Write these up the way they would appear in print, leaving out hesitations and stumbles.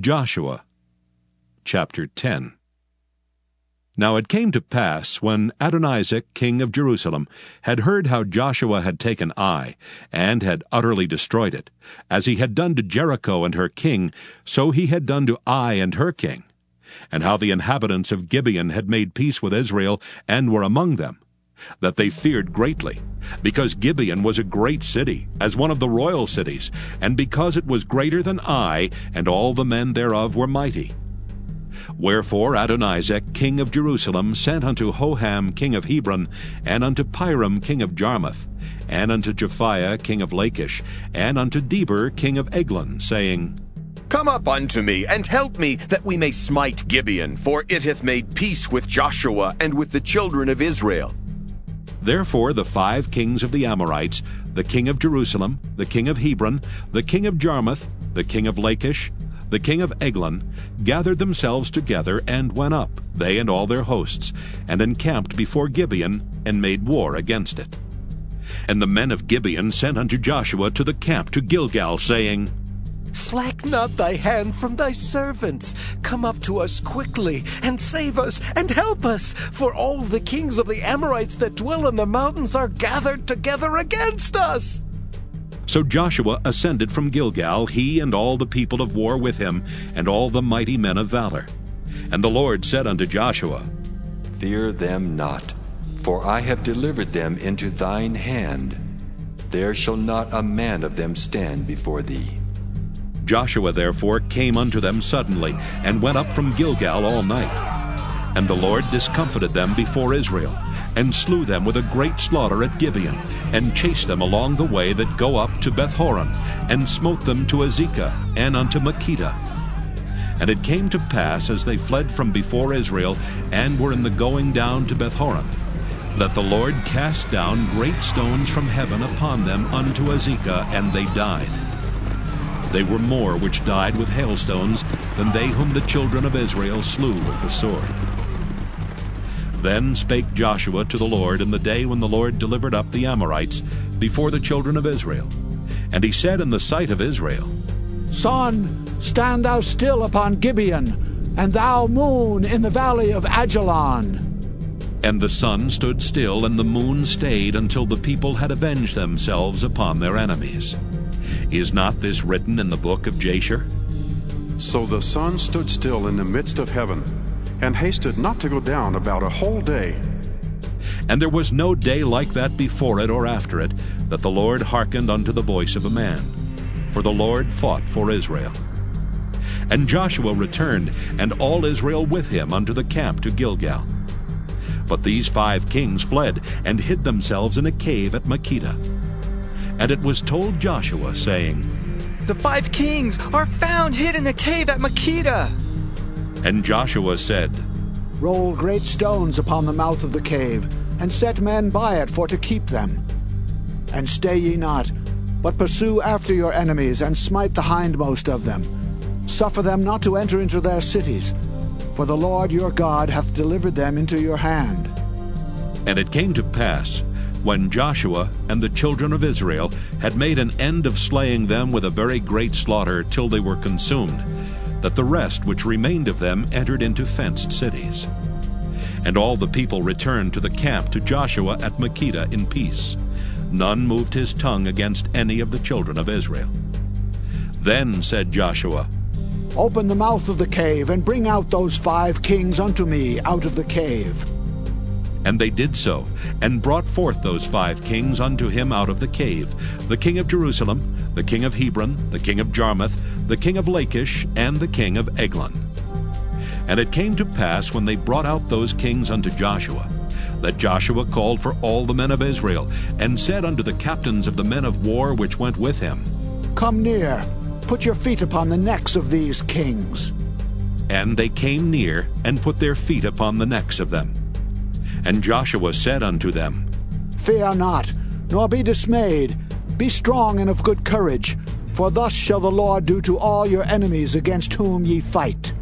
Joshua chapter 10. Now it came to pass, when Adoni-Zedek king of Jerusalem had heard how Joshua had taken Ai, and had utterly destroyed it, as he had done to Jericho and her king, so he had done to Ai and her king, and how the inhabitants of Gibeon had made peace with Israel, and were among them, that they feared greatly, because Gibeon was a great city, as one of the royal cities, and because it was greater than Ai, and all the men thereof were mighty. Wherefore Adoni-Zedek king of Jerusalem sent unto Hoham king of Hebron, and unto Piram king of Jarmuth, and unto Japhia king of Lachish, and unto Debir king of Eglon, saying, Come up unto me, and help me, that we may smite Gibeon, for it hath made peace with Joshua and with the children of Israel. Therefore the 5 kings of the Amorites, the king of Jerusalem, the king of Hebron, the king of Jarmuth, the king of Lachish, the king of Eglon, gathered themselves together, and went up, they and all their hosts, and encamped before Gibeon, and made war against it. And the men of Gibeon sent unto Joshua to the camp to Gilgal, saying, Slack not thy hand from thy servants. Come up to us quickly, and save us, and help us. For all the kings of the Amorites that dwell in the mountains are gathered together against us. So Joshua ascended from Gilgal, he and all the people of war with him, and all the mighty men of valor. And the Lord said unto Joshua, Fear them not, for I have delivered them into thine hand. There shall not a man of them stand before thee. Joshua therefore came unto them suddenly, and went up from Gilgal all night. And the Lord discomfited them before Israel, and slew them with a great slaughter at Gibeon, and chased them along the way that go up to Beth-horon, and smote them to Azekah, and unto Makkedah. And it came to pass, as they fled from before Israel, and were in the going down to Beth-horon, that the Lord cast down great stones from heaven upon them unto Azekah, and they died. They were more which died with hailstones than they whom the children of Israel slew with the sword. Then spake Joshua to the Lord in the day when the Lord delivered up the Amorites before the children of Israel. And he said in the sight of Israel, Sun, stand thou still upon Gibeon, and thou moon in the valley of Ajalon. And the sun stood still, and the moon stayed, until the people had avenged themselves upon their enemies. Is not this written in the book of Jasher? So the sun stood still in the midst of heaven, and hasted not to go down about a whole day. And there was no day like that before it or after it, that the Lord hearkened unto the voice of a man. For the Lord fought for Israel. And Joshua returned, and all Israel with him, unto the camp to Gilgal. But these 5 kings fled, and hid themselves in a cave at Makkedah. And it was told Joshua, saying, The 5 kings are found hid in a cave at Makkedah. And Joshua said, Roll great stones upon the mouth of the cave, and set men by it for to keep them. And stay ye not, but pursue after your enemies, and smite the hindmost of them. Suffer them not to enter into their cities, for the Lord your God hath delivered them into your hand. And it came to pass, when Joshua and the children of Israel had made an end of slaying them with a very great slaughter till they were consumed, that the rest which remained of them entered into fenced cities. And all the people returned to the camp to Joshua at Makkedah in peace. None moved his tongue against any of the children of Israel. Then said Joshua, Open the mouth of the cave, and bring out those 5 kings unto me out of the cave. And they did so, and brought forth those 5 kings unto him out of the cave, the king of Jerusalem, the king of Hebron, the king of Jarmuth, the king of Lachish, and the king of Eglon. And it came to pass, when they brought out those kings unto Joshua, that Joshua called for all the men of Israel, and said unto the captains of the men of war which went with him, Come near, put your feet upon the necks of these kings. And they came near, and put their feet upon the necks of them. And Joshua said unto them, Fear not, nor be dismayed. Be strong and of good courage, for thus shall the Lord do to all your enemies against whom ye fight.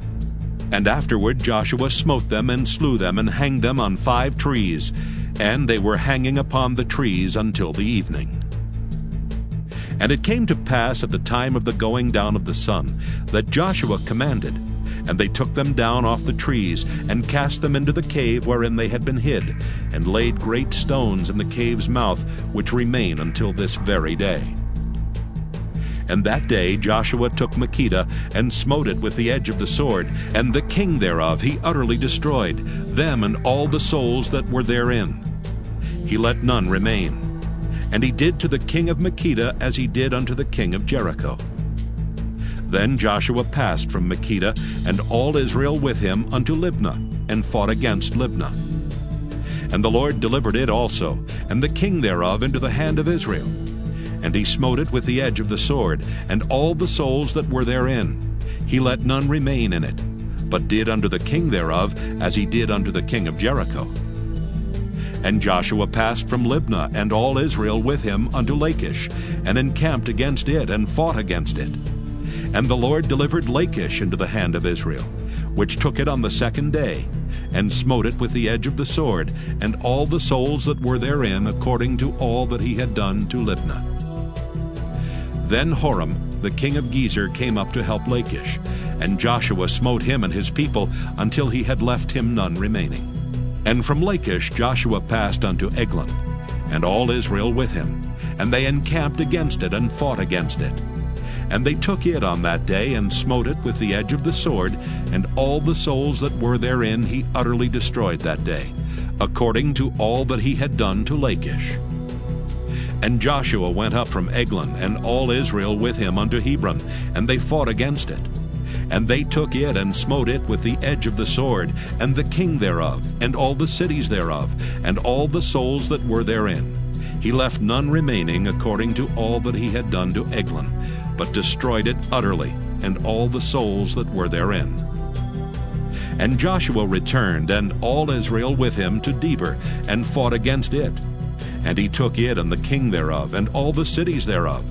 And afterward Joshua smote them, and slew them, and hanged them on 5 trees, and they were hanging upon the trees until the evening. And it came to pass at the time of the going down of the sun that Joshua commanded, and they took them down off the trees, and cast them into the cave wherein they had been hid, and laid great stones in the cave's mouth, which remain until this very day. And that day Joshua took Makkedah, and smote it with the edge of the sword, and the king thereof he utterly destroyed, them and all the souls that were therein. He let none remain. And he did to the king of Makkedah as he did unto the king of Jericho. Then Joshua passed from Makkedah, and all Israel with him, unto Libnah, and fought against Libnah. And the Lord delivered it also, and the king thereof, into the hand of Israel. And he smote it with the edge of the sword, and all the souls that were therein. He let none remain in it, but did unto the king thereof as he did unto the king of Jericho. And Joshua passed from Libnah, and all Israel with him, unto Lachish, and encamped against it, and fought against it. And the Lord delivered Lachish into the hand of Israel, which took it on the second day, and smote it with the edge of the sword, and all the souls that were therein, according to all that he had done to Libnah. Then Hoham, the king of Gezer, came up to help Lachish, and Joshua smote him and his people until he had left him none remaining. And from Lachish Joshua passed unto Eglon, and all Israel with him, and they encamped against it, and fought against it. And they took it on that day, and smote it with the edge of the sword, and all the souls that were therein he utterly destroyed that day, according to all that he had done to Lachish. And Joshua went up from Eglon, and all Israel with him, unto Hebron, and they fought against it. And they took it, and smote it with the edge of the sword, and the king thereof, and all the cities thereof, and all the souls that were therein. He left none remaining, according to all that he had done to Eglon, but destroyed it utterly, and all the souls that were therein. And Joshua returned, and all Israel with him, to Debir, and fought against it. And he took it, and the king thereof, and all the cities thereof.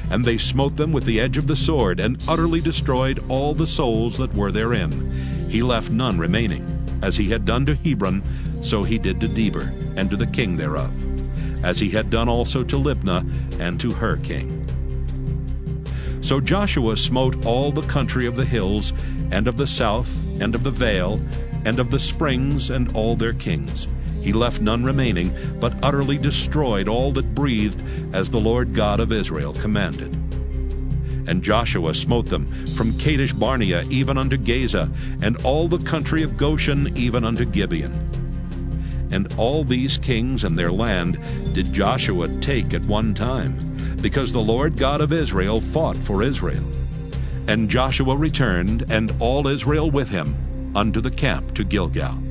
And they smote them with the edge of the sword, and utterly destroyed all the souls that were therein. He left none remaining. As he had done to Hebron, so he did to Debir, and to the king thereof, as he had done also to Libnah, and to her king. So Joshua smote all the country of the hills, and of the south, and of the vale, and of the springs, and all their kings. He left none remaining, but utterly destroyed all that breathed, as the Lord God of Israel commanded. And Joshua smote them from Kadesh Barnea even unto Gaza, and all the country of Goshen even unto Gibeon. And all these kings and their land did Joshua take at one time, because the Lord God of Israel fought for Israel. And Joshua returned, and all Israel with him, unto the camp to Gilgal.